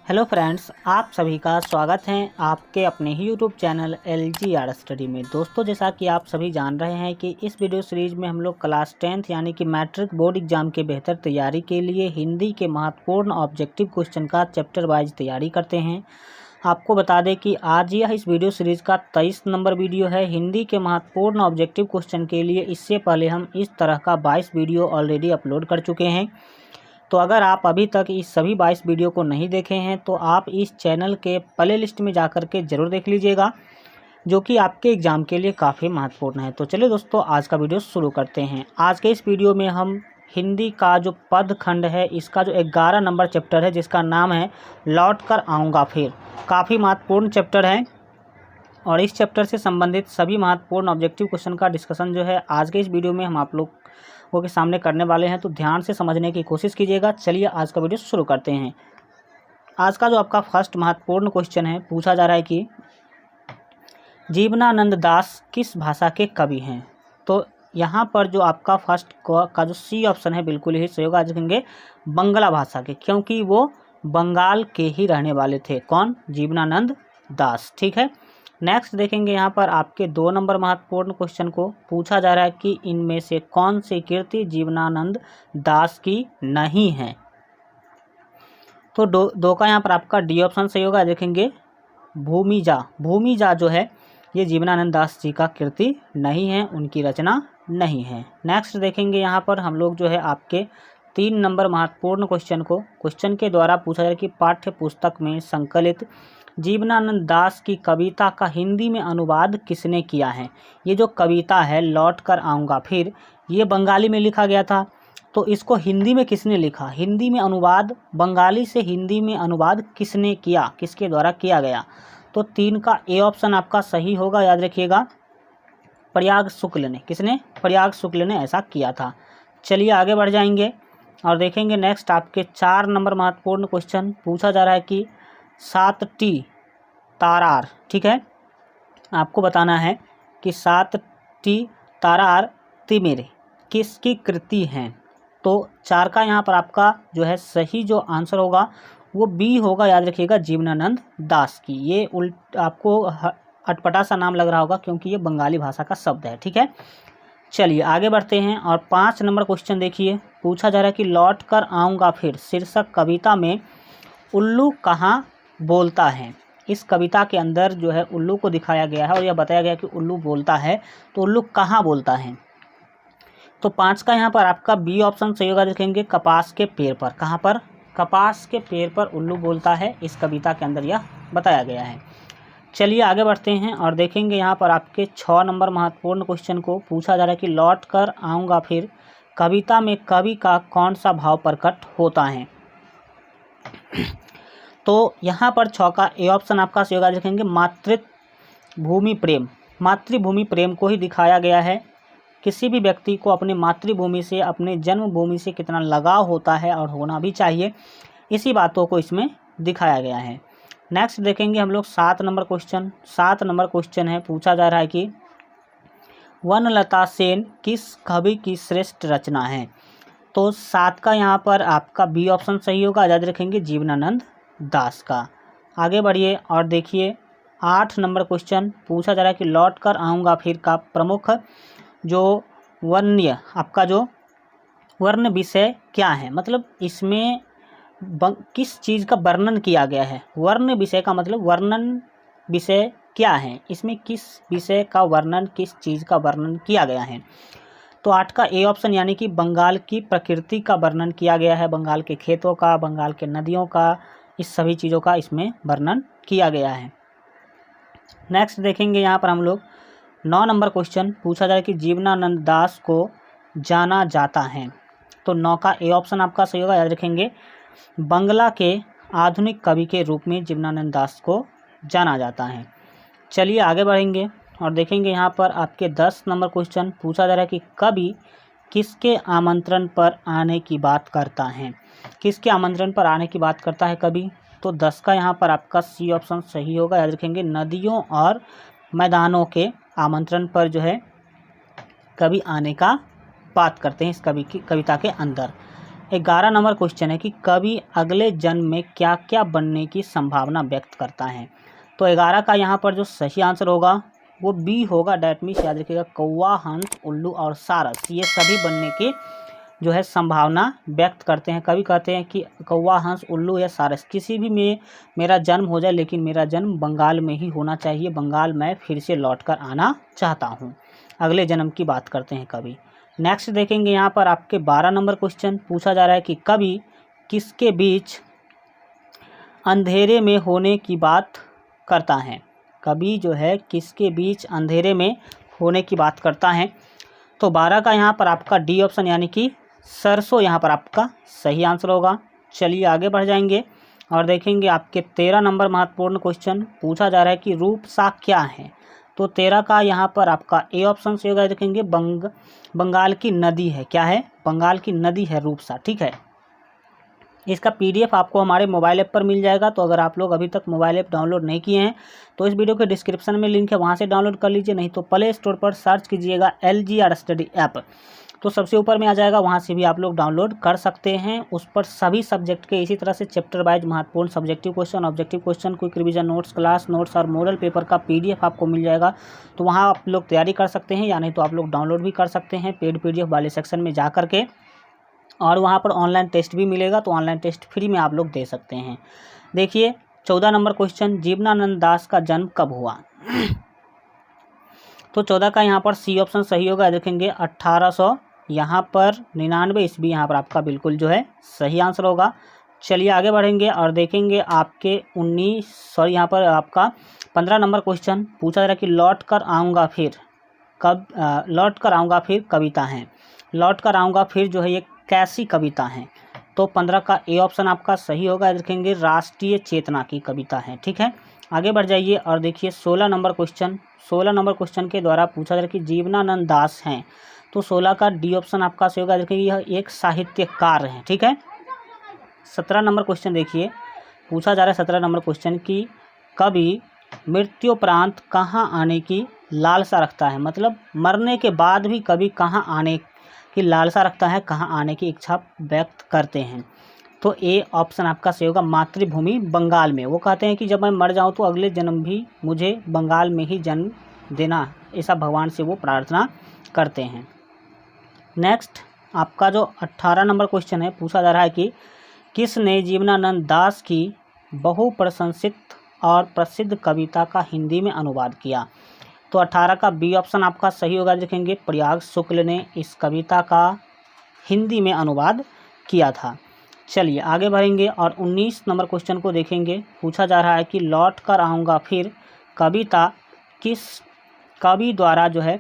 Hello friends, आप सभी का स्वागत है आपके अपने ही यूट्यूब चैनल LGR स्टडी में। दोस्तों, जैसा कि आप सभी जान रहे हैं कि इस वीडियो सीरीज़ में हम लोग क्लास 10th यानी कि मैट्रिक बोर्ड एग्जाम के बेहतर तैयारी के लिए हिंदी के महत्वपूर्ण ऑब्जेक्टिव क्वेश्चन का चैप्टर वाइज तैयारी करते हैं। आपको बता दें कि आज यह इस वीडियो सीरीज़ का 23 नंबर वीडियो है हिंदी के महत्वपूर्ण ऑब्जेक्टिव क्वेश्चन के लिए। इससे पहले हम इस तरह का 22 वीडियो ऑलरेडी अपलोड कर चुके हैं। तो अगर आप अभी तक इस सभी 22 वीडियो को नहीं देखे हैं तो आप इस चैनल के प्ले लिस्ट में जाकर के ज़रूर देख लीजिएगा, जो कि आपके एग्ज़ाम के लिए काफ़ी महत्वपूर्ण है। तो चलिए दोस्तों, आज का वीडियो शुरू करते हैं। आज के इस वीडियो में हम हिंदी का जो पद खंड है, इसका जो 11 नंबर चैप्टर है, जिसका नाम है लौट कर आऊँगा फिर, काफ़ी महत्वपूर्ण चैप्टर है और इस चैप्टर से संबंधित सभी महत्वपूर्ण ऑब्जेक्टिव क्वेश्चन का डिस्कशन जो है आज के इस वीडियो में हम आप लोग के सामने करने वाले हैं। तो ध्यान से समझने की कोशिश कीजिएगा। चलिए आज का वीडियो शुरू करते हैं। आज का जो आपका फर्स्ट महत्वपूर्ण क्वेश्चन है, पूछा जा रहा है कि जीवनानंद दास किस भाषा के कवि हैं। तो यहाँ पर जो आपका फर्स्ट का जो सी ऑप्शन है बिल्कुल ही सही होगा। आज देखेंगे बंगला भाषा के, क्योंकि वो बंगाल के ही रहने वाले थे। कौन? जीवनानंद दास। ठीक है। नेक्स्ट देखेंगे यहाँ पर आपके 2 नंबर महत्वपूर्ण क्वेश्चन को पूछा जा रहा है कि इनमें से कौन सी कृति जीवनानंद दास की नहीं है। तो दो का यहाँ पर आपका डी ऑप्शन सही होगा। देखेंगे भूमिजा। भूमिजा जो है ये जीवनानंद दास जी का कृति नहीं है, उनकी रचना नहीं है। नेक्स्ट देखेंगे यहाँ पर हम लोग जो है आपके 3 नंबर महत्वपूर्ण क्वेश्चन के द्वारा पूछा जा रहा है कि पाठ्य पुस्तक में संकलित जीवनानंद दास की कविता का हिंदी में अनुवाद किसने किया है। ये जो कविता है लौट कर आऊँगा फिर, ये बंगाली में लिखा गया था, तो इसको हिंदी में किसने लिखा, हिंदी में अनुवाद, बंगाली से हिंदी में अनुवाद किसने किया, किसके द्वारा किया गया। तो 3 का ए ऑप्शन आपका सही होगा। याद रखिएगा, प्रयाग शुक्ल ने। किसने? प्रयाग शुक्ल ने ऐसा किया था। चलिए आगे बढ़ जाएंगे और देखेंगे नेक्स्ट आपके 4 नंबर महत्वपूर्ण क्वेश्चन पूछा जा रहा है कि 7T तारार। ठीक है, आपको बताना है कि 7T तारार तिमिर किसकी कृति हैं। तो 4 का यहाँ पर आपका जो है सही जो आंसर होगा वो बी होगा। याद रखिएगा, जीवनानंद दास की। ये आपको अटपटा सा नाम लग रहा होगा क्योंकि ये बंगाली भाषा का शब्द है। ठीक है, चलिए आगे बढ़ते हैं और 5 नंबर क्वेश्चन देखिए। पूछा जा रहा है कि लौट कर आऊँगा फिर शीर्षक कविता में उल्लू कहाँ बोलता है। इस कविता के अंदर जो है उल्लू को दिखाया गया है और यह बताया गया कि उल्लू बोलता है, तो उल्लू कहाँ बोलता है। तो 5 का यहाँ पर आपका बी ऑप्शन सही होगा। देखेंगे कपास के पेड़ पर। कहाँ पर? कपास के पेड़ पर उल्लू बोलता है, इस कविता के अंदर यह बताया गया है। चलिए आगे बढ़ते हैं और देखेंगे यहाँ पर आपके 6 नंबर महत्वपूर्ण क्वेश्चन को पूछा जा रहा है कि लौट कर आऊँगा फिर कविता में कवि का कौन सा भाव प्रकट होता है। तो यहाँ पर 6 का ए ऑप्शन आपका सही होगा। देखेंगे मातृभूमि प्रेम। मातृभूमि प्रेम को ही दिखाया गया है। किसी भी व्यक्ति को अपने मातृभूमि से, अपने जन्मभूमि से कितना लगाव होता है और होना भी चाहिए, इसी बातों को इसमें दिखाया गया है। नेक्स्ट देखेंगे हम लोग 7 नंबर क्वेश्चन। 7 नंबर क्वेश्चन है, पूछा जा रहा है कि वनलता सेन किस कवि की श्रेष्ठ रचना है। तो 7 का यहाँ पर आपका बी ऑप्शन सही होगा। याद रखेंगे जीवनानंद दास का। आगे बढ़िए और देखिए 8 नंबर क्वेश्चन पूछा जा रहा है कि लौट कर आऊँगा फिर का प्रमुख जो वर्ण्य, आपका जो वर्ण विषय क्या है, मतलब इसमें किस चीज़ का वर्णन किया गया है। वर्ण विषय का मतलब वर्णन विषय क्या है, इसमें किस विषय का वर्णन, किस चीज़ का वर्णन किया गया है। तो 8 का ए ऑप्शन यानी कि बंगाल की प्रकृति का वर्णन किया गया है, बंगाल के खेतों का, बंगाल के नदियों का, इस सभी चीज़ों का इसमें वर्णन किया गया है। नेक्स्ट देखेंगे यहाँ पर हम लोग 9 नंबर क्वेश्चन पूछा जाए कि जीवनानंद दास को जाना जाता है। तो 9 का ए ऑप्शन आपका सही होगा। याद रखेंगे बंगला के आधुनिक कवि के रूप में जीवनानंद दास को जाना जाता है। चलिए आगे बढ़ेंगे और देखेंगे यहाँ पर आपके 10 नंबर क्वेश्चन पूछा जा रहा है कि कवि किसके आमंत्रण पर आने की बात करता है। किसके आमंत्रण पर आने की बात करता है कवि। तो 10 का यहाँ पर आपका सी ऑप्शन सही होगा। याद रखेंगे नदियों और मैदानों के आमंत्रण पर जो है कवि आने का बात करते हैं इस कवि की कविता के अंदर। 11 नंबर क्वेश्चन है कि कवि अगले जन्म में क्या क्या बनने की संभावना व्यक्त करता है। तो 11 का यहाँ पर जो सही आंसर होगा वो बी होगा। डैट मीन्स याद रखिएगा कौवा, हंस, उल्लू और सारस ये सभी बनने की जो है संभावना व्यक्त करते हैं। कवि कहते हैं कि कौवा, हंस, उल्लू या सारस किसी भी में मेरा जन्म हो जाए, लेकिन मेरा जन्म बंगाल में ही होना चाहिए। बंगाल मैं फिर से लौटकर आना चाहता हूँ। अगले जन्म की बात करते हैं कवि। नेक्स्ट देखेंगे यहाँ पर आपके 12 नंबर क्वेश्चन पूछा जा रहा है कि कवि किसके बीच अंधेरे में होने की बात करता है। कवि जो है किसके बीच अंधेरे में होने की बात करता है। तो 12 का यहाँ पर आपका डी ऑप्शन यानी कि सरसों यहाँ पर आपका सही आंसर होगा। चलिए आगे बढ़ जाएंगे और देखेंगे आपके 13 नंबर महत्वपूर्ण क्वेश्चन पूछा जा रहा है कि रूपसा क्या है। तो 13 का यहाँ पर आपका ए ऑप्शन से होगा। देखेंगे बंगाल की नदी है। क्या है? बंगाल की नदी है रूपसा। ठीक है, इसका पीडीएफ आपको हमारे मोबाइल ऐप पर मिल जाएगा। तो अगर आप लोग अभी तक मोबाइल ऐप डाउनलोड नहीं किए हैं तो इस वीडियो के डिस्क्रिप्शन में लिंक है, वहाँ से डाउनलोड कर लीजिए। नहीं तो प्ले स्टोर पर सर्च कीजिएगा LGR स्टडी ऐप, तो सबसे ऊपर में आ जाएगा, वहाँ से भी आप लोग डाउनलोड कर सकते हैं। उस पर सभी सब्जेक्ट के इसी तरह से चैप्टर वाइज महत्वपूर्ण subjective question, objective question, quick revision notes, class notes और मॉडल पेपर का पीडीएफ आपको मिल जाएगा। तो वहाँ आप लोग तैयारी कर सकते हैं, या नहीं तो आप लोग डाउनलोड भी कर सकते हैं पेड पीडीएफ वाले सेक्शन में जा करके। और वहाँ पर ऑनलाइन टेस्ट भी मिलेगा, तो ऑनलाइन टेस्ट फ्री में आप लोग दे सकते हैं। देखिए 14 नंबर क्वेश्चन, जीवनानंद दास का जन्म कब हुआ। तो 14 का यहाँ पर सी ऑप्शन सही होगा। देखेंगे 1800 यहाँ पर 99 ईस्वी यहाँ पर आपका बिल्कुल जो है सही आंसर होगा। चलिए आगे बढ़ेंगे और देखेंगे आपके यहाँ पर आपका 15 नंबर क्वेश्चन पूछा जा रहा है कि लौट कर आऊँगा फिर कब, लौट कर आऊँगा फिर कविता है। लौट कर आऊँगा फिर जो है ये कैसी कविता है। तो 15 का ए ऑप्शन आपका सही होगा। देखेंगे राष्ट्रीय चेतना की कविता है। ठीक है, आगे बढ़ जाइए और देखिए 16 नंबर क्वेश्चन के द्वारा पूछा जा रहा है कि जीवनानंद दास हैं। तो 16 का डी ऑप्शन आपका सही होगा। देखिए यह एक साहित्यकार हैं। ठीक है, 17 नंबर क्वेश्चन देखिए पूछा जा रहा है 17 नंबर क्वेश्चन की कवि मृत्युपरांत कहाँ आने की लालसा रखता है। मतलब मरने के बाद भी कवि कहाँ आने की लालसा रखता है, कहाँ आने की इच्छा व्यक्त करते हैं। तो ए ऑप्शन आपका सही होगा, मातृभूमि बंगाल में। वो कहते हैं कि जब मैं मर जाऊं तो अगले जन्म भी मुझे बंगाल में ही जन्म देना, ऐसा भगवान से वो प्रार्थना करते हैं। नेक्स्ट आपका जो 18 नंबर क्वेश्चन है पूछा जा रहा है कि किसने जीवनानंद दास की बहुप्रशंसित और प्रसिद्ध कविता का हिंदी में अनुवाद किया। तो 18 का बी ऑप्शन आपका सही होगा। देखेंगे प्रयाग शुक्ल ने इस कविता का हिंदी में अनुवाद किया था। चलिए आगे बढ़ेंगे और 19 नंबर क्वेश्चन को देखेंगे। पूछा जा रहा है कि लौट कर आऊँगा फिर कविता किस कवि द्वारा जो है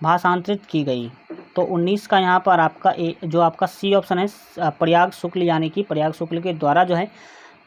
भाषांतरित की गई। तो 19 का यहाँ पर आपका जो आपका सी ऑप्शन है प्रयाग शुक्ल, यानी कि प्रयाग शुक्ल के द्वारा जो है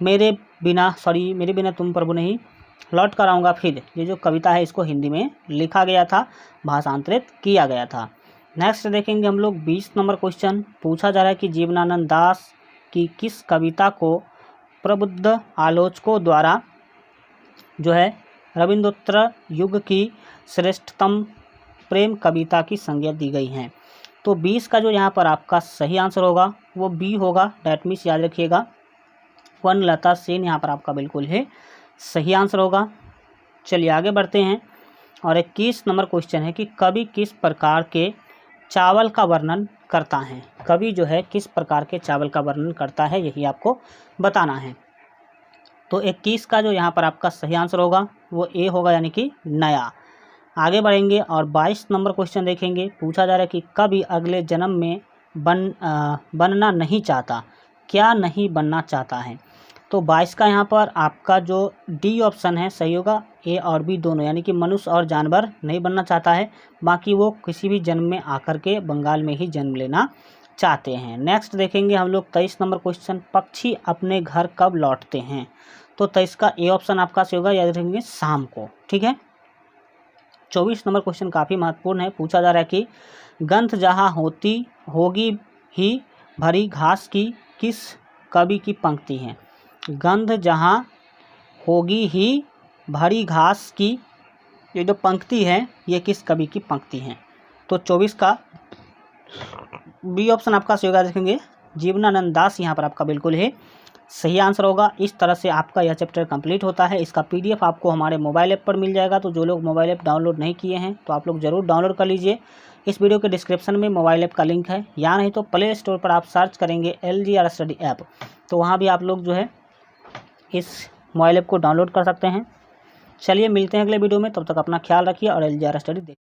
मेरे बिना तुम प्रभु नहीं, लौट कर आऊँगा फिर, ये जो कविता है इसको हिंदी में लिखा गया था, भाषांतरित किया गया था। नेक्स्ट देखेंगे हम लोग 20 नंबर क्वेश्चन पूछा जा रहा है कि जीवनानंद दास की किस कविता को प्रबुद्ध आलोचकों द्वारा जो है रविंद्रोत्तर युग की श्रेष्ठतम प्रेम कविता की संज्ञा दी गई है। तो 20 का जो यहाँ पर आपका सही आंसर होगा वो बी होगा। डैट मीन्स याद रखिएगा वनलता सेन यहाँ पर आपका बिल्कुल है सही आंसर होगा। चलिए आगे बढ़ते हैं और 21 नंबर क्वेश्चन है कि कवि किस प्रकार के चावल का वर्णन करता है। कवि जो है किस प्रकार के चावल का वर्णन करता है, यही आपको बताना है। तो 21 का जो यहाँ पर आपका सही आंसर होगा वो ए होगा, यानी कि नया। आगे बढ़ेंगे और 22 नंबर क्वेश्चन देखेंगे। पूछा जा रहा है कि कवि अगले जन्म में बनना नहीं चाहता। क्या नहीं बनना चाहता है। तो 22 का यहाँ पर आपका जो डी ऑप्शन है सही होगा। ए और बी दोनों, यानी कि मनुष्य और जानवर नहीं बनना चाहता है, बाकी वो किसी भी जन्म में आकर के बंगाल में ही जन्म लेना चाहते हैं। नेक्स्ट देखेंगे हम लोग 23 नंबर क्वेश्चन, पक्षी अपने घर कब लौटते हैं। तो 23 का ए ऑप्शन आपका सही होगा, याद रखेंगे शाम को। ठीक है, 24 नंबर क्वेश्चन काफ़ी महत्वपूर्ण है। पूछा जा रहा है कि गंध जहाँ होगी ही भरी घास की किस कवि की पंक्ति है। गंध जहाँ होगी ही भरी घास की ये जो पंक्ति है ये किस कवि की पंक्ति है। तो 24 का बी ऑप्शन आपका सही होगा। देखेंगे जीवनानंद दास यहाँ पर आपका बिल्कुल ही सही आंसर होगा। इस तरह से आपका यह चैप्टर कंप्लीट होता है। इसका PDF आपको हमारे मोबाइल ऐप पर मिल जाएगा। तो जो लोग मोबाइल ऐप डाउनलोड नहीं किए हैं तो आप लोग ज़रूर डाउनलोड कर लीजिए। इस वीडियो के डिस्क्रिप्शन में मोबाइल ऐप का लिंक है, या नहीं तो प्ले स्टोर पर आप सर्च करेंगे LGR स्टडी ऐप, तो वहाँ भी आप लोग जो है इस मोबाइल ऐप को डाउनलोड कर सकते हैं। चलिए मिलते हैं अगले वीडियो में, तब तक अपना ख्याल रखिए और LGR स्टडी देखिए।